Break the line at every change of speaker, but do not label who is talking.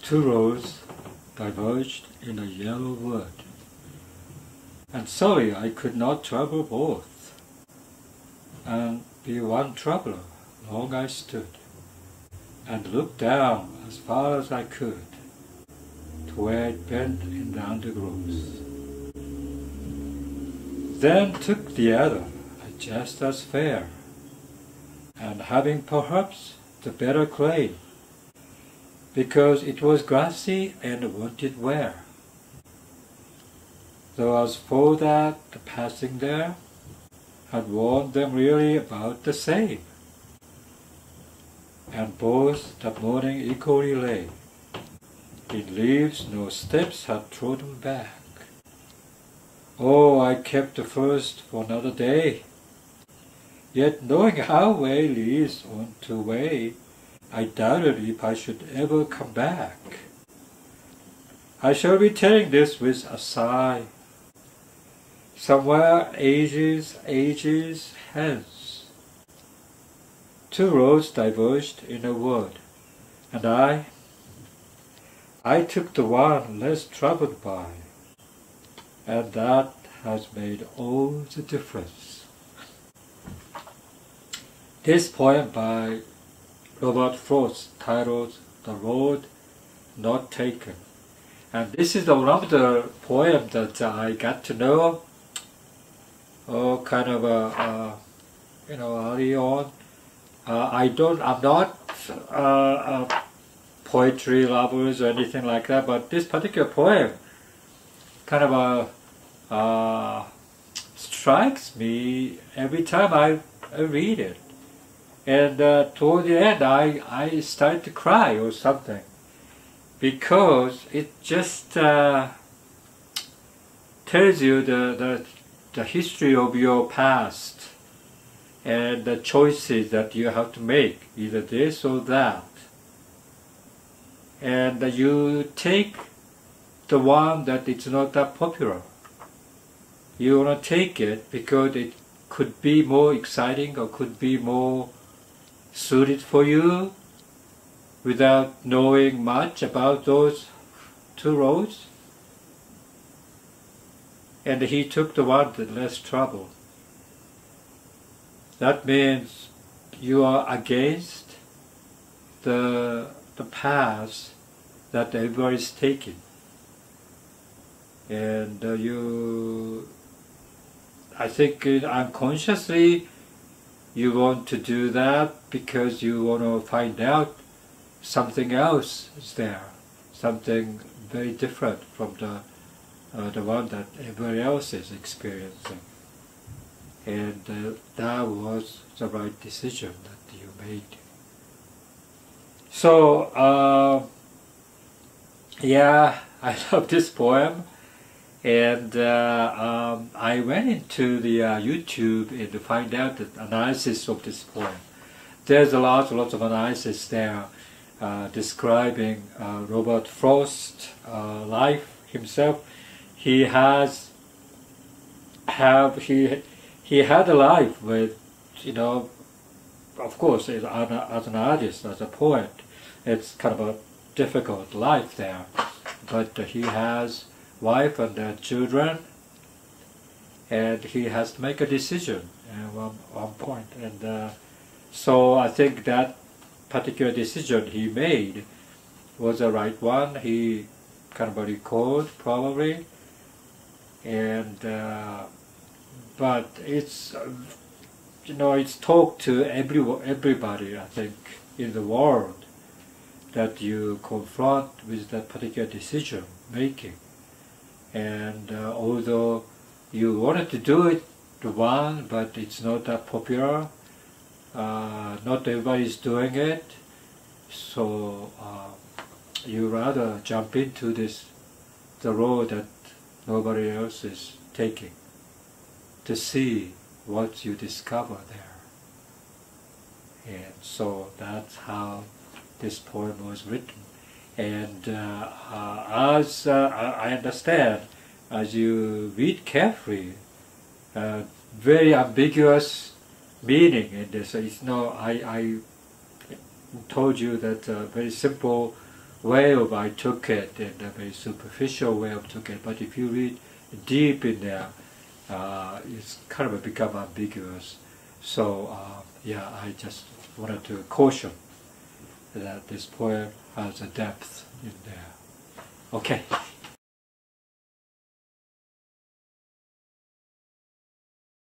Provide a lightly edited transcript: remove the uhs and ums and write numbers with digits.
Two roads diverged in a yellow wood, and sorry I could not travel both, and be one traveler. Long I stood, and looked down as far as I could, to where it bent in the undergrowth. Then took the other, just as fair, and having perhaps the better claim, because it was grassy and wanted wear. Though as for that, the passing there had warned them really about the same, and both that morning equally lay, in leaves no steps had trodden back. Oh, I kept the first for another day, yet knowing how way leads on to way, I doubted if I should ever come back. I shall be telling this with a sigh, somewhere ages hence. Two roads diverged in a wood, and I took the one less traveled by, and that has made all the difference. This poem by Robert Frost, titled The Road Not Taken. And this is one of the poems that I got to know kind of early on. I'm not a poetry lovers or anything like that, but this particular poem kind of strikes me every time I read it. And toward the end, I start to cry or something, because it just tells you the history of your past and the choices that you have to make, either this or that. And you take the one that it's not that popular. You want to take it because it could be more exciting or could be more suited for you without knowing much about those two roads. And he took the one that less trouble. That means you are against the path that everybody is taking. And I think unconsciously you want to do that because you want to find out something else is there, something very different from the one that everybody else is experiencing. And that was the right decision that you made. So, yeah, I love this poem. And I went into the YouTube and to find out the analysis of this poem. There's a lot of analysis there describing Robert Frost's life himself. He had a life with, of course, as an artist, as a poet, it's kind of a difficult life there. But he has wife and children, and he has to make a decision at one point. And so I think that particular decision he made was the right one. He kind of recalled probably, and but it's it's talked to everybody, I think, in the world that you confront with that particular decision making. And although you wanted to do it, the one, but it's not that popular, not everybody is doing it, so you rather jump into the road that nobody else is taking, to see what you discover there. And so that's how this poem was written. And as I understand, as you read carefully, very ambiguous meaning in this. It's no, I told you that very simple way of I took it, and a very superficial way of took it. But if you read deep in there, it's kind of become ambiguous. So yeah, I just wanted to caution that this poem has a depth in there. Okay.